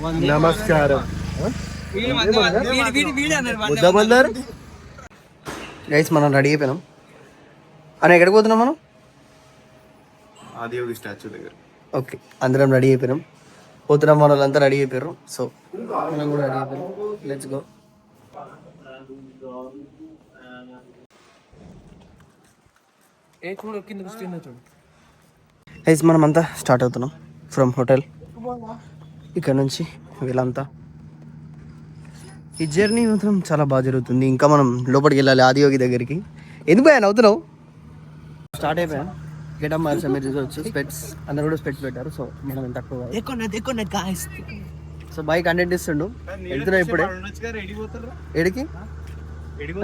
నమస్కారం. గైస్ మనం రెడీ అయిపోయినాం అని ఎక్కడికి పోతున్నాం మనం? ఆదియోగి స్టాచ్యూ దగ్గర. ఓకే, అందరం రెడీ అయిపోయినాం, పోతున్నాం. మన వాళ్ళంతా రెడీ అయిపోయారు, సో మనం కూడా రెడీ అయిపోయినాం. Let's go. గైస్ మనం అంతా స్టార్ట్ అవుతున్నాం ఫ్రమ్ హోటల్. ఇక్కడ నుంచి వీళ్ళంతా ఈ జర్నీ మాత్రం చాలా బాగా జరుగుతుంది. ఇంకా మనం లోపలికి వెళ్ళాలి ఆదియోగి దగ్గరికి. ఎందుకు పోయాను అవుతున్నావు? స్టార్ట్ అయిపోయాం. గెటప్ మార్చా మీరు చూసొచ్చు. స్పెట్స్ అందరు కూడా స్పెట్స్ పెట్టారు, సో మనం తక్కువ. సో బైక్ కంటెంట్ ఇస్తుండు. వెళ్తున్నాం ఇప్పుడే. ఎడికి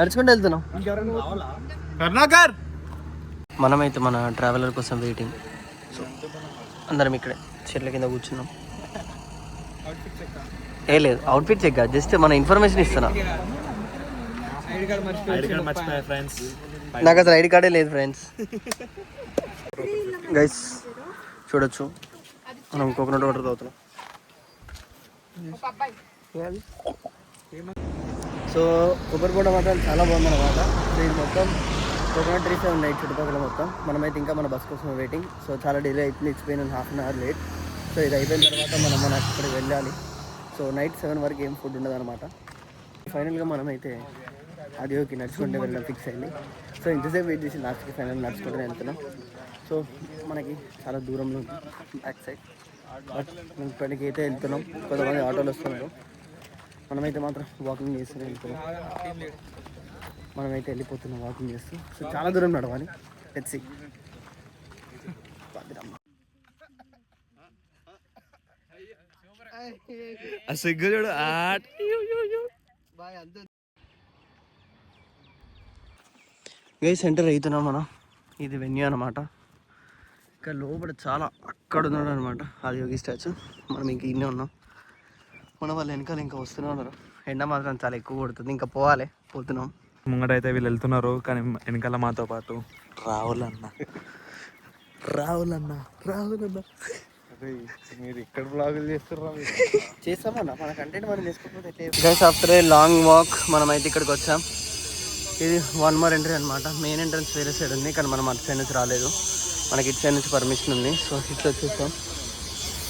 నడుచుకుంటూ వెళ్తున్నాం. మనమైతే మన ట్రావెలర్ కోసం వెయిటింగ్. సో అందరం ఇక్కడే చెట్ల కింద కూర్చున్నాం. ఏ లేదు అవుట్ఫిట్ చెక్ కాదు, జస్ట్ మన ఇన్ఫర్మేషన్ ఇస్తున్నా. నాకు అసలు ఐడి కార్డే లేదు ఫ్రెండ్స్. గైస్ చూడొచ్చు, మనం కోకోనట్ వాటర్ తాగుతున్నాం. సో కొబ్బరి బోడ మాత్రం చాలా బాగుంది అన్నమాట. ఇది మొత్తం కోకోనట్ ట్రీసే ఉన్నాయి చుట్టుపక్కల మొత్తం. మనమైతే ఇంకా మన బస్ కోసం వెయిటింగ్. సో చాలా డిలే అవుతుంది, ఇచ్చిపోయిన 1/2 hour లేట్. సో ఇది అయిపోయిన తర్వాత మనం అక్కడికి వెళ్ళాలి. సో నైట్ 7 వరకు ఏం ఫుడ్ ఉండదు అనమాట. ఫైనల్గా మనమైతే ఆదియోకి నడుచుకుంటే వెళ్ళడం ఫిక్స్ అయింది. సో ఇంతసేపు వెయిట్ చేసి లాస్ట్కి ఫైనల్ నడుచుకుంటూనే వెళ్తున్నాం. సో మనకి చాలా దూరంలో ఉంది బ్యాక్ సైడ్, బట్ మేము ఇప్పటికి అయితే వెళ్తున్నాం. కొంతమంది ఆటోలు వస్తున్నారు, మనమైతే మాత్రం వాకింగ్ చేస్తూనే వెళ్తున్నాం. మనమైతే వెళ్ళిపోతున్నాం వాకింగ్ చేస్తూ. సో చాలా దూరం నడవాలి. Let's see. గైస్ సెంటర్ అవుతున్నాం మనం. ఇది వెన్యూ అనమాట. ఇక్కడ లోపల చాలా అక్కడ ఉన్నాడు అనమాట ఆదియోగి స్టాచ్యూ. మనం ఇంక ఇన్నే ఉన్నాం. మన వాళ్ళు వెనకాల ఇంకా వస్తూనే ఉన్నారు. ఎండ మాత్రం చాలా ఎక్కువ కొడుతుంది, ఇంకా పోతున్నాం. ముంగటైతే వీళ్ళు వెళ్తున్నారు, కానీ వెనకాల మాతో పాటు రాహుల్ అన్న. మీరు ఇక్కడ బ్లాగులు చేస్తామన్నా మన కంటెంట్ మనం చేసుకోకపోతే. Guys after a long walk మనం అయితే ఇక్కడికి వచ్చాం. ఇది 1 more ఎంట్రీ అనమాట. మెయిన్ ఎంట్రన్స్ వేరే సైడ్ ఉంది, కానీ మనం అటు సైడ్ నుంచి రాలేదు. మనకి ఇటు సైడ్ నుంచి పర్మిషన్ ఉంది. సో ఇట్లా వచ్చేస్తాం.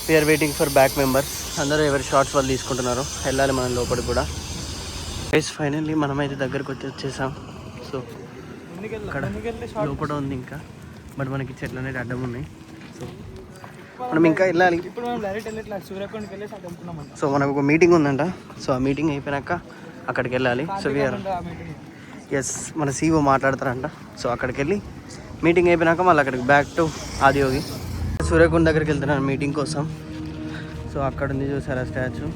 We are waiting for back members. అందరూ ఎవరి షార్ట్స్ వాళ్ళు తీసుకుంటున్నారు. వెళ్ళాలి మనం లోపలికి కూడా. గైస్ ఫైనల్లీ మనమైతే దగ్గరకు వచ్చేసాం. సో ఇక్కడ లోపల ఉంది ఇంకా, బట్ మనకి చెట్లు అనేది అడ్డం ఉన్నాయి. సో మనం ఇంకా వెళ్ళాలి. సో మనకు ఒక మీటింగ్ ఉందంట. సో ఆ మీటింగ్ అయిపోయినాక అక్కడికి వెళ్ళాలి. సో వీఆర్ ఎస్ మన సీఓ మాట్లాడతారంట. సో అక్కడికి వెళ్ళి మీటింగ్ అయిపోయినాక మళ్ళీ అక్కడికి బ్యాక్ టు ఆదియోగి. సూర్యకొండ దగ్గరికి వెళ్తున్నాను మీటింగ్ కోసం. సో అక్కడ ఉంది చూసారా statue.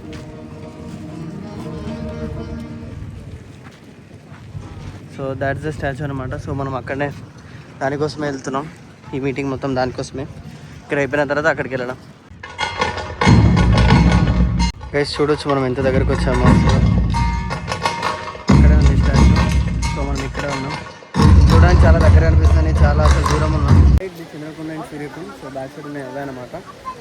So that's the statue అనమాట. సో మనం అక్కడనే దానికోసమే వెళ్తున్నాం. ఈ మీటింగ్ మొత్తం దానికోసమే. ఇక్కడ అయిపోయిన తర్వాత అక్కడికి వెళ్ళడం. గైస్ చూడొచ్చు మనం ఎంత దగ్గరకు వచ్చామో. ఇక్కడే ఉంది స్టాచ్యూ. సో మనం ఇక్కడే ఉన్నాం. చూడడానికి చాలా దగ్గర అనిపిస్తుంది, చాలా అసలు దూరం ఉన్నాం. ఇది Chandrakonda and Suryakonda. So back side ఉన్నాయి అవే అనమాట.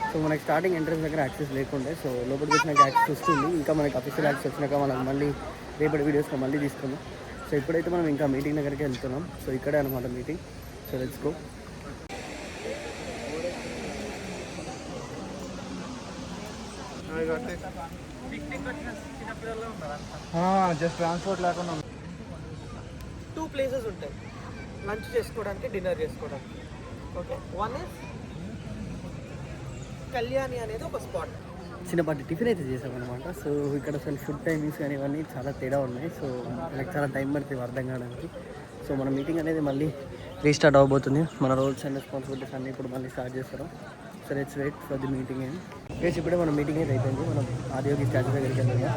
సో మనకి స్టార్టింగ్ ఎంట్రన్స్ దగ్గర యాక్సెస్ లేకుండే. సో లోపలికి వచ్చినాక యాక్సెస్ వస్తుంది. ఇంకా మనకి అఫీషియల్ యాక్సెస్ వచ్చినాక మనం మళ్ళీ రేపటి వీడియోస్లో మళ్ళీ తీసుకున్నాం. సో ఇప్పుడైతే మనం ఇంకా మీటింగ్ దగ్గరికి వెళ్తున్నాం. సో ఇక్కడే అనమాట meeting. So let's go. Just transport లేకుండా 2 places ఉంటాయి లంచ్ చేసుకోవడానికి, డిన్నర్ చేసుకోవడానికి. ఓకే, 1 is కళ్యాణి అనేది ఒక స్పాట్. చిన్నపాటి టిఫిన్ అయితే చేసామన్నమాట. సో ఇక్కడ అసలు ఫుడ్ టైమింగ్స్ కానీ ఇవన్నీ చాలా తేడా ఉన్నాయి. సో మనకు చాలా టైం పడుతుంది అర్థం కావడానికి. సో మన మీటింగ్ అనేది మళ్ళీ రీస్టార్ట్ అవ్వబోతుంది. మన రోల్స్ అండ్ రెస్పాన్సిబిలిటీస్ అన్నీ ఇప్పుడు మళ్ళీ స్టార్ట్ చేస్తారు. So let's wait for the meeting. Guys ఇప్పుడే మన మీటింగ్ అయితే అయిపోయింది. మనం ఆదియోగి స్టాచ్యూ దగ్గరికి వెళ్తాం.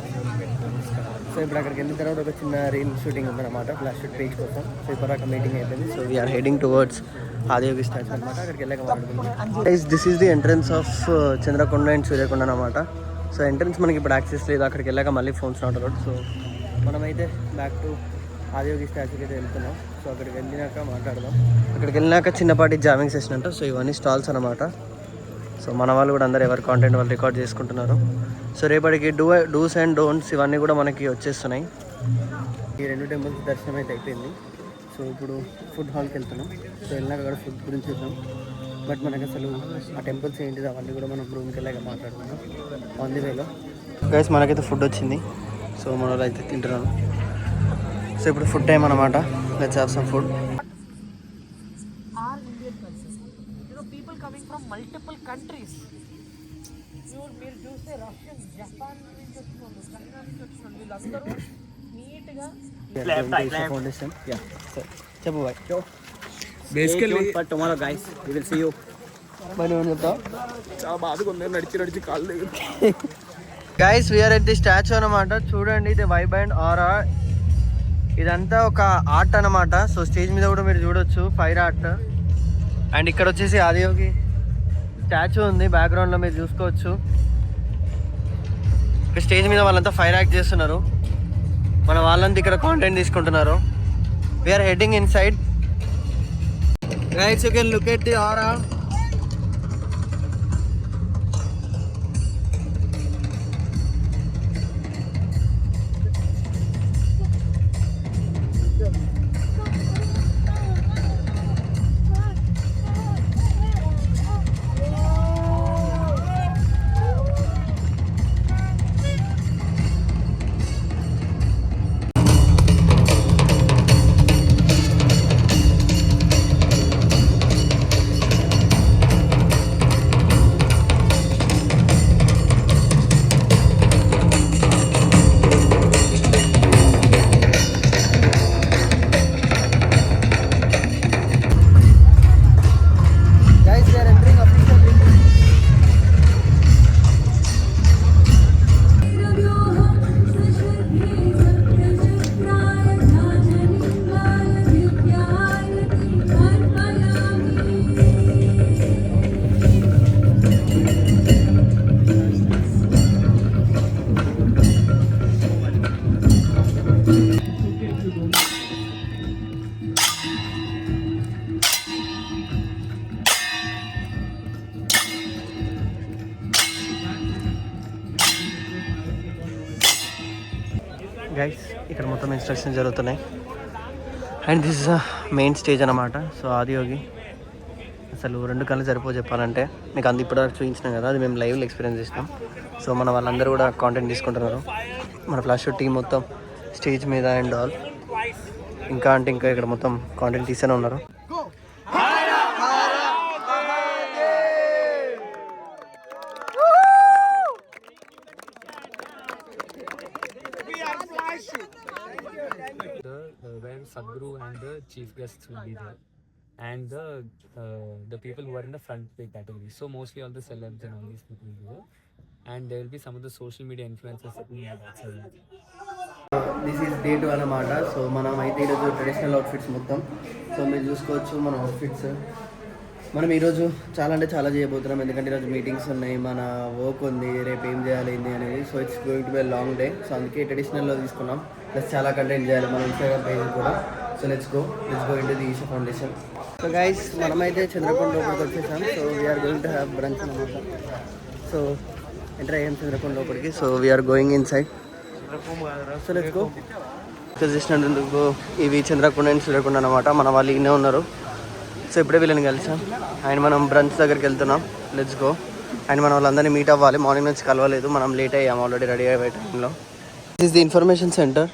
సో ఇప్పుడు అక్కడికి వెళ్ళిన తర్వాత ఒక చిన్న రీల్ షూటింగ్ ఉందన్నమాట, ఫ్లాష్ షూట్ పేజ్ కోసం. సో ఇప్పుడు అక్కడ మీటింగ్ అయిపోయింది. So we're heading towards Adiyogi statue అనమాట. అక్కడికి వెళ్ళాక మాట్లాడుకుందాం. Guys this is the entrance of Chandrakonda and Suryakonda అనమాట. సో ఎంట్రన్స్ మనకి ఇప్పుడు యాక్సెస్ లేదు. అక్కడికి వెళ్ళాక మళ్ళీ ఫోన్స్ నాట్ అలౌడ్. సో మనమైతే బ్యాక్ టు ఆదియోగి స్టాచ్యూకి అయితే వెళ్తున్నాం. సో అక్కడికి వెళ్ళినాక మాట్లాడదాం. అక్కడికి వెళ్ళినాక చిన్నపాటి జామింగ్ సెషన్ అంట. సో ఇవన్నీ స్టాల్స్ అనమాట. సో మన వాళ్ళు కూడా అందరు ఎవరి కాంటెంట్ వాళ్ళు రికార్డ్ చేసుకుంటున్నారు. సో రేపటికి డూస్ అండ్ డోంట్స్ ఇవన్నీ కూడా మనకి వచ్చేస్తున్నాయి. ఈ 2 టెంపుల్స్ దర్శనం అయితే అయిపోయింది. సో ఇప్పుడు ఫుడ్ హాల్కి వెళ్తున్నాం. సో వెళ్ళినాక కూడా ఫుడ్ గురించి చూద్దాం. బట్ మనకు అసలు ఆ టెంపుల్స్ ఏంటిది అవన్నీ కూడా మనం రూమ్కి వెళ్ళాక మాట్లాడుకుందాం ఆన్ ది వేలో. గైస్ మనకైతే ఫుడ్ వచ్చింది. సో మన వాళ్ళు అయితే తింటున్నాను. సో ఇప్పుడు ఫుడ్ టైం అనమాట. Let's have some food. People coming from multiple countries. మీరు చూస్తే రష్యన్, జపాన్ నుంచి వస్తున్నారు, చైనా నుంచి వస్తున్నారు. వీళ్ళందరూ నీట్గా ఫౌండేషన్. చెప్పు bye. Basically for tomorrow guys we will see you. మరి చెప్తావు చాలా బాధగా ఉంది, నడిచి కాళ్ళు. Guys we are at the statue అనమాట. చూడండి ఇది వైబ్ అండ్ ఆరా. ఇదంతా ఒక ఆర్ట్ అనమాట. సో స్టేజ్ మీద కూడా మీరు చూడొచ్చు ఫైర్ ఆర్ట్. అండ్ ఇక్కడ వచ్చేసి ఆదియోగి స్టాచ్యూ ఉంది బ్యాక్గ్రౌండ్లో మీరు చూసుకోవచ్చు. ఇక్కడ స్టేజ్ మీద వాళ్ళంతా ఫైర్ యాక్ట్ చేస్తున్నారు. మన వాళ్ళంతా ఇక్కడ కాంటెంట్ తీసుకుంటున్నారు. We are heading in side. Guys you can look at the aura. Guys ఇక్కడ మొత్తం ఇన్స్ట్రక్షన్స్ జరుగుతున్నాయి. And this is main stage అనమాట. సో ఆదియోగి అసలు 2 కళ్ళు సరిపో చెప్పాలంటే. మీకు అంత ఇప్పటివరకు చూపించినాం కదా, అది మేము లైవ్లో ఎక్స్పీరియన్స్ చేసినాం. సో మన వాళ్ళందరూ కూడా కాంటెంట్ తీసుకుంటున్నారు. మన ఫ్లాష్ షో టీం మొత్తం స్టేజ్ మీద అండ్ ఆల్. ఇంకా ఇక్కడ మొత్తం కాంటెంట్ తీస్తూనే ఉన్నారు. Where Sadhguru and the chief guests will be there, and the people who are in the front pay category. So mostly all the celebs and all these people will be there, and there will be some of the social media influencers that we have also. This is day 2 అనమాట. So మనం అయితే ఈరోజు traditional outfits మొత్తం. So మీరు చూసుకోవచ్చు మన outfits. మనం ఈరోజు చాలా అంటే చాలా చేయబోతున్నాం. ఎందుకంటే ఈరోజు మీటింగ్స్ ఉన్నాయి, మన వర్క్ ఉంది, రేపు ఏం చేయాలి ఏంది అనేది. So it's going to be long day. So అందుకే ట్రెడిషనల్లో తీసుకున్నాం. ప్లస్ చాలా కంటెంట్ చేయాలి మన ఇన్స్టాగ్రామ్ పేజ్ కూడా. So let's go into the Isha foundation. So guys మనమైతే చంద్రకొండ లోపలికి వచ్చేసాం. So we are going to have brunch అనమాట. సో ఎంటర్ అయ్యాం చంద్రకొండ లోపలికి. So we are going inside. So let's go. చేసినందుకు ఇవి చంద్రకొండ అండ్ చంద్రకొండ అనమాట. మన వాళ్ళు ఇన్నే ఉన్నారు. సో ఇప్పుడే వీళ్ళని కలిసాం. అండ్ మనం బ్రంచ్ దగ్గరికి వెళ్తున్నాం. Let's go. అండ్ మన వాళ్ళందరినీ మీట్ అవ్వాలి. మార్నింగ్ నుంచి కలవలేదు, మనం లేట్ అయ్యాం ఆల్రెడీ రెడీ అయ్యే టైంలో. This is the information centre.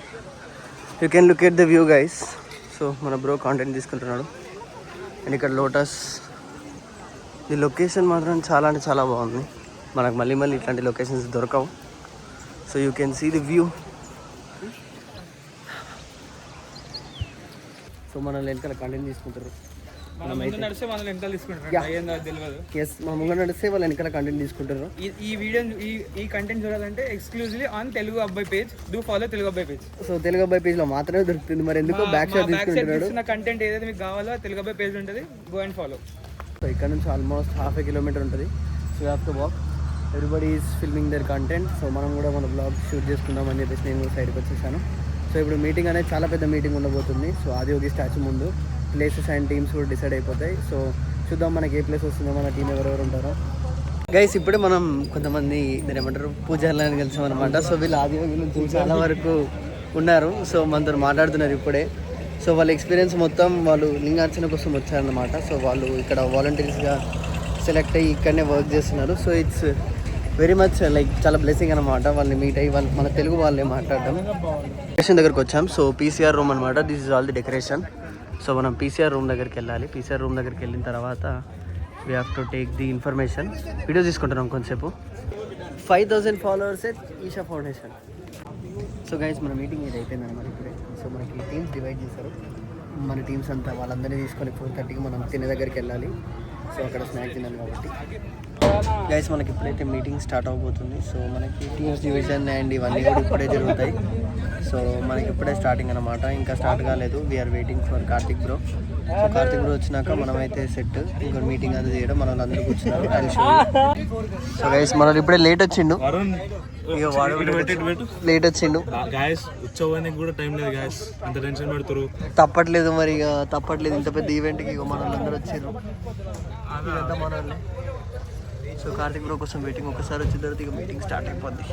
You can look at the view guys. So మన బ్రో కాంటెంట్ తీసుకుంటున్నాడు. అండ్ ఇక్కడ లోటస్. ఈ లొకేషన్ మాత్రం చాలా అంటే చాలా బాగుంది. మనకు మళ్ళీ ఇట్లాంటి లొకేషన్స్ దొరకవు. So you can see the view. So మన వెనకాల కంటెంట్ తీసుకుంటారు. నడిస్తే మన వెనకాల తీసుకుంటారు. ఎస్ మా ముంగ నడిస్తే వాళ్ళు వెనకాల కంటెంట్ తీసుకుంటారు. ఈ వీడియో ఈ కంటెంట్ చూడాలంటే ఎక్స్క్లూజివ్లీ ఆన్ తెలుగు అబ్బాయి పేజ్. డూ ఫాలో తెలుగు అబ్బాయి పేజ్. సో తెలుగు అబ్బాయి పేజ్ లో మాత్రమే దొరుకుతుంది. మరి ఎందుకో బ్యాక్ సైడ్ తీసుకుంటున్నాడు. కంటెంట్ ఏదైతే మీకు కావాలో తెలుగు అబ్బాయి పేజ్ ఉంటుంది. Go and follow. సో ఇక్కడ నుంచి ఆల్మోస్ట్ 1/2 కిలోమీటర్ ఉంటుంది. So you have to walk. Everybody is filming their content. So మనం కూడా మన బ్లాగ్ షూట్ చేసుకుందాం అని చెప్పేసి నేను సైడ్కి వచ్చేసాను. సో ఇప్పుడు మీటింగ్ అనేది చాలా పెద్ద మీటింగ్ ఉండబోతుంది. సో ఆదియోగి స్టాచ్యూ ముందు ప్లేసెస్ అండ్ టీమ్స్ కూడా డిసైడ్ అయిపోతాయి. సో చూద్దాం మనకి ఏ ప్లేస్ వస్తుందో, మన టీం ఎవరెవరు ఉంటారో. గైస్ ఇప్పుడే మనం కొంతమంది మీరు ఏమంటారు పూజారులను కలిసాం అనమాట. సో వీళ్ళు ఆదియోగి నుంచి చాలా వరకు ఉన్నారు. సో మనతో మాట్లాడుతున్నారు ఇప్పుడే. సో వాళ్ళ ఎక్స్పీరియన్స్ మొత్తం వాళ్ళు లింగార్చన కోసం వచ్చారనమాట. సో వాళ్ళు ఇక్కడ వాలంటీర్స్గా సెలెక్ట్ అయ్యి ఇక్కడనే వర్క్ చేస్తున్నారు. So it's very much like చాలా బ్లెస్సింగ్ అనమాట. వాళ్ళని మీట్ అయ్యి వాళ్ళు మన తెలుగు వాళ్ళే మాట్లాడడం. డెకరేషన్ దగ్గరకు వచ్చాం. సో పీసీఆర్ రూమ్ అనమాట. This is all the decoration. So మనం పీసీఆర్ రూమ్ దగ్గరికి వెళ్ళాలి. పీసీఆర్ రూమ్ దగ్గరికి వెళ్ళిన తర్వాత we have to take the information. Video తీసుకుంటున్నాం కొంచెంసేపు. 5000 followers Isha foundation. So guys మన మీటింగ్ ఇది అయిపోయింది అనమాట ఇప్పుడే. సో మనకి టీమ్స్ డివైడ్ చేశారు. మన టీమ్స్ అంతా వాళ్ళందరినీ తీసుకొని 4:30కి మనం తినే దగ్గరికి వెళ్ళాలి. సో అక్కడ స్నాక్ తినాలి కాబట్టి గైస్ మనకి ఇప్పుడైతే మీటింగ్ స్టార్ట్ అవబోతుంది. సో మనకి టీమ్స్ డివిజన్ అండ్ ఇవన్నీ కూడా ఇప్పుడే జరుగుతాయి. సో మనకి ఇప్పుడే స్టార్టింగ్ అనమాట. ఇంకా స్టార్ట్ కాలేదు. We are waiting for Karthik bro. So Karthik bro వచ్చినాక మనమైతే సెట్ ఇంకో మీటింగ్ అది చేయడం మన వాళ్ళందరూ కూర్చున్నారు. సో గైస్ మన ఇప్పుడే లేట్ వచ్చిండు. ఇక వాడు లేట్ వచ్చిండు. తప్పట్లేదు మరి, ఇక తప్పట్లేదు. ఇంత పెద్ద ఈవెంట్కి ఇక మన వాళ్ళందరూ వచ్చారు. ఇదంతా మన వాళ్ళే. సో కార్తిక్ బ్రో కోసం వెయిటింగ్. ఒకసారి వచ్చిన తర్వాత ఇక మీటింగ్ స్టార్ట్ అయిపోద్ది.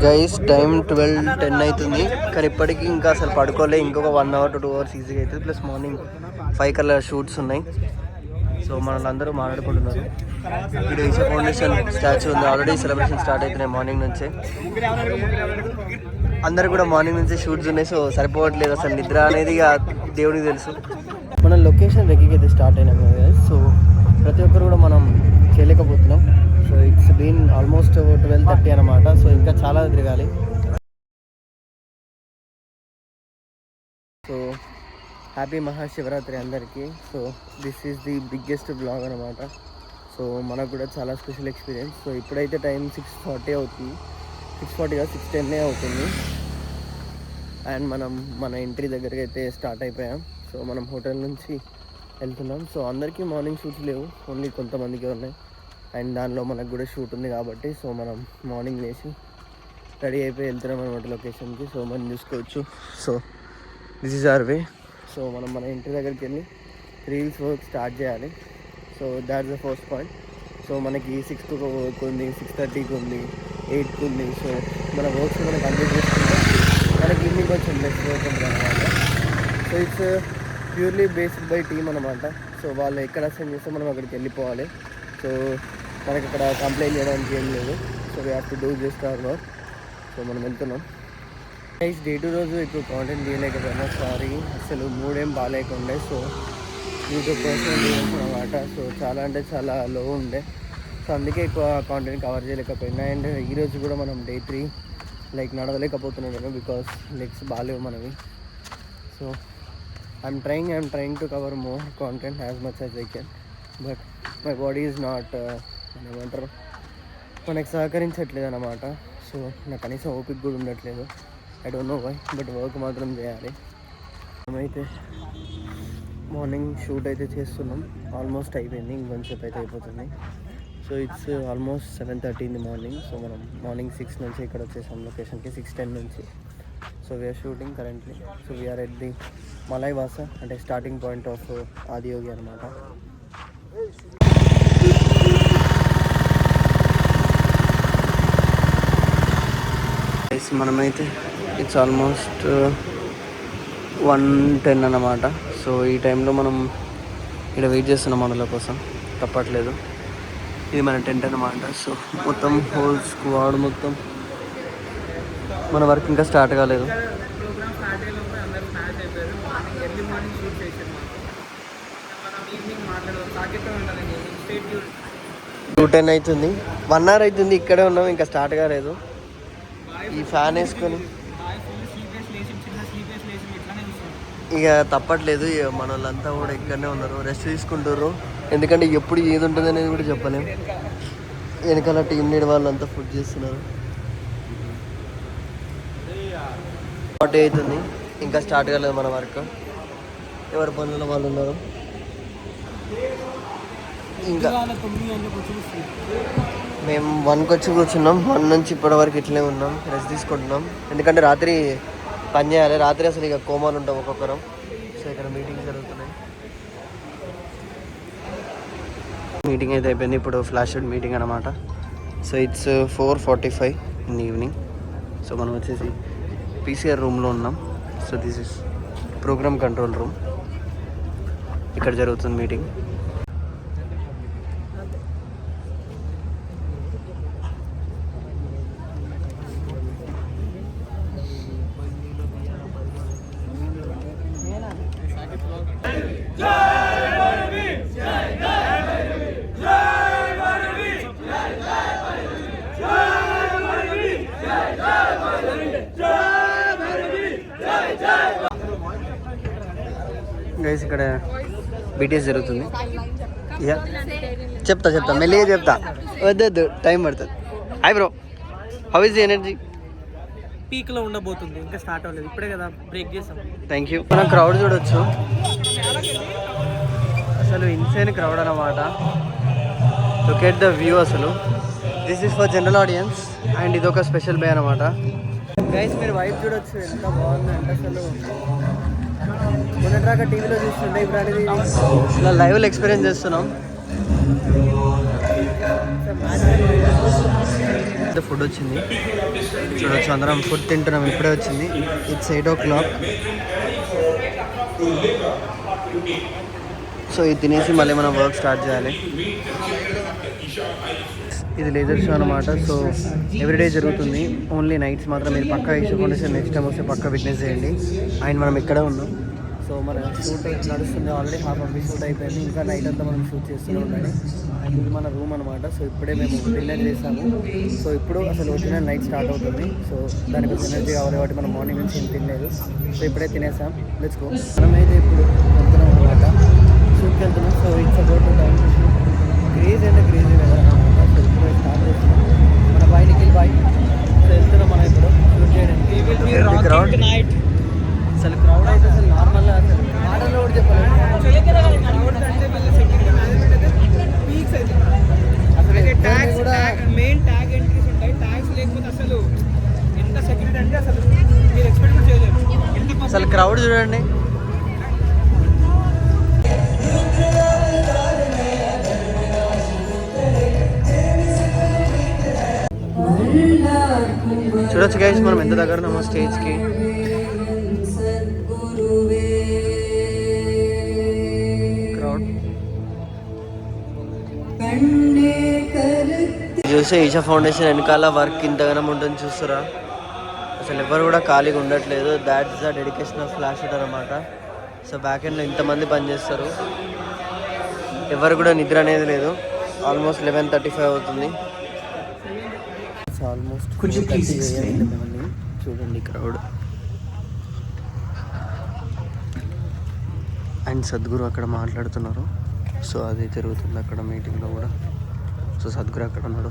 గైస్ టైం 12:10 అవుతుంది. కానీ ఇప్పటికీ ఇంకా అసలు పడుకోలే. ఇంకొక 1 hour to 2 hours ఈజీగా అవుతుంది. ప్లస్ మార్నింగ్ 5 కల్లా షూట్స్ ఉన్నాయి. సో మనలందరూ మాట్లాడుకుంటున్నారు. ఇక్కడ ఈషా ఫౌండేషన్ స్టాచ్యూ ఉంది. ఆల్రెడీ సెలబ్రేషన్ స్టార్ట్ అవుతున్నాయి మార్నింగ్ నుంచే. అందరు కూడా మార్నింగ్ నుంచే షూట్స్ ఉన్నాయి. సో సరిపోవట్లేదు అసలు. నిద్ర అనేది దేవుడికి తెలుసు. మన లొకేషన్ రెగ్గికి అయితే స్టార్ట్ అయినాం కదా. సో ప్రతి ఒక్కరు కూడా మనం చేయలేకపోతున్నాం. సో ఇట్స్ బీన్ ఆల్మోస్ట్ 12:30 అనమాట. సో ఇంకా చాలా తిరగాలి. సో హ్యాపీ మహాశివరాత్రి అందరికీ. So this is the biggest blog అనమాట. సో మనకు కూడా చాలా స్పెషల్ ఎక్స్పీరియన్స్. సో ఇప్పుడైతే టైం 6:40 అవుతుంది. 6:40 కాదు 6:10 అవుతుంది. అండ్ మనం మన ఎంట్రీ దగ్గరికి అయితే స్టార్ట్ అయిపోయాం. సో మనం హోటల్ నుంచి వెళ్తున్నాం. సో అందరికీ మార్నింగ్ షూట్స్ లేవు, ఓన్లీ కొంతమందికి ఉన్నాయి. అండ్ దానిలో మనకు కూడా షూట్ ఉంది కాబట్టి సో మనం మార్నింగ్ లేచి రెడీ అయిపోయి వెళ్తున్నాం అనమాట లొకేషన్కి. సో మనం చూసుకోవచ్చు. So this is our way. So మనం మన ఇంటి దగ్గరికి వెళ్ళి రీల్స్ వర్క్ స్టార్ట్ చేయాలి. So that's the first point. So మనకి 6కి ఒక వర్క్ ఉంది, 6:30కి ఉంది, 8కి ఉంది. సో మన వర్క్స్ మనం కంప్లీట్ చేసుకుంటే మనకి ఈవినింగ్ కొంచెం లెస్ వర్క్ ఉంటుంది అనమాట. So it's purely based by team అనమాట. సో వాళ్ళు ఎక్కడ అసెండ్ చేస్తే మనం అక్కడికి వెళ్ళిపోవాలి. సో మనకి అక్కడ కంప్లైంట్ చేయడానికి ఏం లేదు. So we have to do just hour work. So మనం వెళ్తున్నాం. గైస్ డే టు రోజు ఎక్కువ కాంటెంట్ తీయలేకపోయినా సారీ, అసలు మూడేం బాగాలేకుండే. సో యూట్యూబ్ పర్సనల్ రీజన్స్ అనమాట. సో చాలా అంటే చాలా లో ఉండే. సో అందుకే ఎక్కువ కాంటెంట్ కవర్ చేయలేకపోయినా. అండ్ ఈరోజు కూడా మనం Day 3 లైక్ నడవలేకపోతున్నాం నేను, బికాస్ లెగ్స్ బాగాలేవు మనవి. So I'm trying to cover more content as much as I can. But my body is not ఏమంటారు మనకు సహకరించట్లేదు అనమాట. సో నాకు కనీసం ఓపిక కూడా ఉండట్లేదు. I don't know why, but work మాత్రం చేయాలి. మేమైతే మార్నింగ్ షూట్ అయితే చేస్తున్నాం. ఆల్మోస్ట్ అయిపోయింది, ఇంకొంచెంసేపు అయితే అయిపోతుంది. So it's almost 7:30 in the morning. So మనం మార్నింగ్ 6 నుంచి ఇక్కడ వచ్చేసాం లొకేషన్కి, 6:10 నుంచి. So we're shooting currently. So we're at the Malaivasa, అంటే స్టార్టింగ్ పాయింట్ ఆఫ్ ఆదియోగి అనమాట. మనమైతే ఇట్స్ ఆల్మోస్ట్ 1:10 అన్నమాట. సో ఈ టైంలో మనం ఇక్కడ వెయిట్ చేస్తున్నాం మనల కోసం, తప్పట్లేదు. ఇది మన టెంట్ అన్నమాట. సో మొత్తం హోల్ స్క్వాడ్ మొత్తం మన వర్క్ ఇంకా స్టార్ట్ కాలేదు. 2:10 అవుతుంది. 1 hour అవుతుంది ఇక్కడే ఉన్నాం, ఇంకా స్టార్ట్ కాలేదు. ఈ ఫ్యాన్ వేసుకొని ఇక తప్పట్లేదు. ఇక మన వాళ్ళంతా కూడా ఇక్కడనే ఉన్నారు, రెస్ట్ తీసుకుంటారు. ఎందుకంటే ఎప్పుడు ఏది ఉంటుంది అనేది కూడా చెప్పలేము. వెనకాల టీం లీడ్ వాళ్ళంతా ఫుడ్ చేస్తున్నారు. 40 అవుతుంది, ఇంకా స్టార్ట్ కాలేదు మన వర్క్. ఎవరి పనులలో వాళ్ళు ఉన్నారు. ఇంకా మేము 1కి వచ్చి కూర్చున్నాం. 1 నుంచి ఇప్పటి వరకు ఇట్లే ఉన్నాం, రెస్ట్ తీసుకుంటున్నాం. ఎందుకంటే రాత్రి పని చేయాలి. రాత్రి అసలు ఇక కోమాలు ఉంటాం ఒక్కొక్కరం. సో ఇక్కడ మీటింగ్స్ జరుగుతున్నాయి. మీటింగ్ అయితే అయిపోయింది. ఇప్పుడు ఫ్లాష్ అవుట్ మీటింగ్ అనమాట. So it's 4:45 in evening. So మనం వచ్చేసి పీసీఆర్ రూమ్లో ఉన్నాం. So this is programme control room. ఇక్కడ జరుగుతుంది మీటింగ్. గైస్ ఇక్కడ బీటీఎస్ జరుగుతుంది. యా చెప్తా మెల్లిగా చెప్తా, వద్దు టైం పడుతుంది. Hi bro, how is the energy? పీక్లో ఉండబోతుంది, ఇంకా స్టార్ట్ అవ్వలేదు, ఇప్పుడే కదా బ్రేక్ చేసాం. Thank you. మనం క్రౌడ్ చూడొచ్చు, అసలు ఇన్సేన్ క్రౌడ్ అన్నమాట. Look at the view. అసలు this is for general audience and ఇది ఒక స్పెషల్ బే అనమాట. గైస్ మీరు వైబ్ చూడొచ్చు, ఎంత బాగుందంటే అసలు మొన్నట్రాక టీవీలో చూస్తుండే, ఇప్పుడు అనేది ఇలా లైవ్లో ఎక్స్పీరియన్స్ చేస్తున్నాం. ఫుడ్ వచ్చింది చూడొచ్చు, అందరం ఫుడ్ తింటున్నాం. ఇప్పుడే వచ్చింది. It's 8 o'clock. సో ఇది తినేసి మళ్ళీ మనం వర్క్ స్టార్ట్ చేయాలి. ఇది లేజర్ షో అనమాట. సో ఎవ్రీడే జరుగుతుంది, ఓన్లీ నైట్స్ మాత్రం. మీరు పక్కా ఇష్యూ ఫౌండేషన్ నెక్స్ట్ టైం వస్తే పక్కా విట్నెస్ చేయండి. అండ్ మనం ఇక్కడే ఉన్నాం. సో మన షూట్ నడుస్తుంది, already half of the shoot అయిపోయింది. ఇంకా నైట్ అంతా మనం షూట్ చేస్తూనే ఉండాలి. అండ్ ఇది మన రూమ్ అనమాట. సో ఇప్పుడే మేము డిన్నర్ చేసాము. సో ఇప్పుడు అసలు ఒరిజినల్ నైట్ స్టార్ట్ అవుతుంది. సో దానికి ఎనర్జీ కావాలి కాబట్టి మనం మార్నింగ్ నుంచి ఏం తినలేదు. సో ఇప్పుడే తినేసాం. Let's go. మనమైతే ఇప్పుడు వెళ్తున్నాం అనమాట, షూట్కి వెళ్తున్నాం. So it's about time craze అంటే క్రేజ్ వెదర్ అనమాట. సో ఇప్పుడే స్టార్ట్ చేస్తున్నాం. మన బాయ్ నిఖిల్ బాయ్. సో వెళ్తున్నాం మనం ఇప్పుడు షూట్ చేయడానికి. క్రౌడ్ అసలు క్రౌడ్ అయితే అసలు నార్మల్గా అసలు మాటల్లో కూడా చెప్పలేదు. మెయిన్ ట్యాగ్ ఎంట్రీస్ ఉంటాయి, ట్యాగ్స్ లేకపోతే అసలు ఎంత సెక్యూరిటీ అంటే అసలు మీరు ఎక్స్పెక్ట్ కూడా చేయలేరు. అసలు క్రౌడ్ చూడండి. చూడొచ్చు గైస్ మనం ఎంత దగ్గర ఉన్నామో స్టేజ్కి. క్రౌడ్ చూస్తే ఈషా ఫౌండేషన్ వెనకాల వర్క్ ఇంతగానం ఉంటుంది చూస్తారా. అసలు ఎవరు కూడా ఖాళీగా ఉండట్లేదు. That's the dedication of flash shoot అనమాట. సో బ్యాక్ ఎండ్లో ఇంతమంది పనిచేస్తారు, ఎవరు కూడా నిద్ర అనేది లేదు. ఆల్మోస్ట్ 11:35 అవుతుంది. ఆల్మోస్ట్ చూడండి క్రౌడ్. అండ్ సద్గురు అక్కడ మాట్లాడుతున్నారు. సో అది జరుగుతుంది అక్కడ మీటింగ్లో కూడా. సో సద్గురు అక్కడ ఉన్నాడు.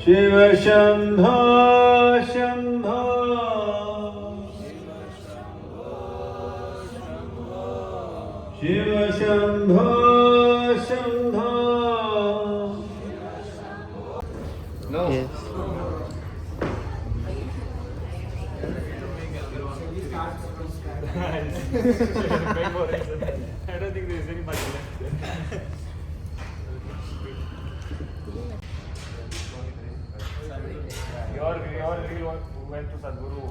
Shiva Shambho Shambho Shiva Shambho Shambho. Yes. Way more reason. I don't think there is any much left. Your really went to Sadhguru.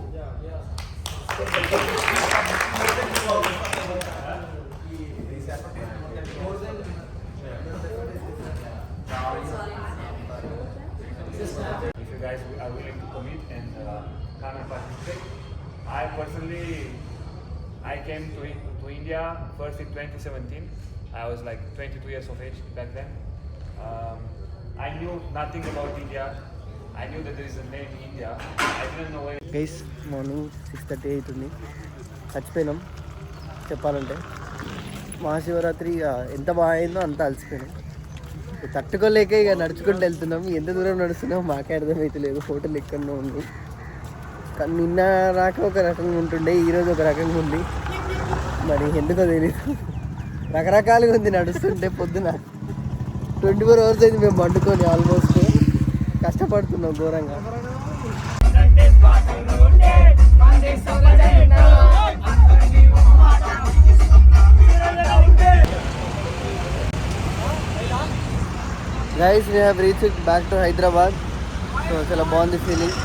If you guys are willing to commit and come and participate, I personally, I came to India first in 2017. I was like 22 years of age back then. I knew nothing about India. I knew that there is a name India. I didn't know any. Guys morning 6:30 అవుతుంది. చచ్చిపోయినాం చెప్పాలంటే. మహాశివరాత్రి ఇక ఎంత బాగా అయిందో అంత అలసిపోయినాం. తట్టుకోలేక ఇక నడుచుకుంటూ వెళ్తున్నాం. ఎంత దూరం నడుస్తున్నాం మాకే అర్థమవుతలేదు. హోటల్ ఎక్కడో ఉంది. కానీ నిన్న రాక ఒక రకంగా ఉంటుండే, ఈరోజు ఒక రకంగా ఉంది. మరి ఎందుకో తెలియదు, రకరకాలుగా ఉంది నడుస్తుంటే. పొద్దున 24 hours అయింది మేము వండుకొని. ఆల్మోస్ట్ కష్టపడుతున్నాం ఘోరంగా. Guys, we have reached back to Hyderabad. So చాలా బాగుంది ఫీలింగ్.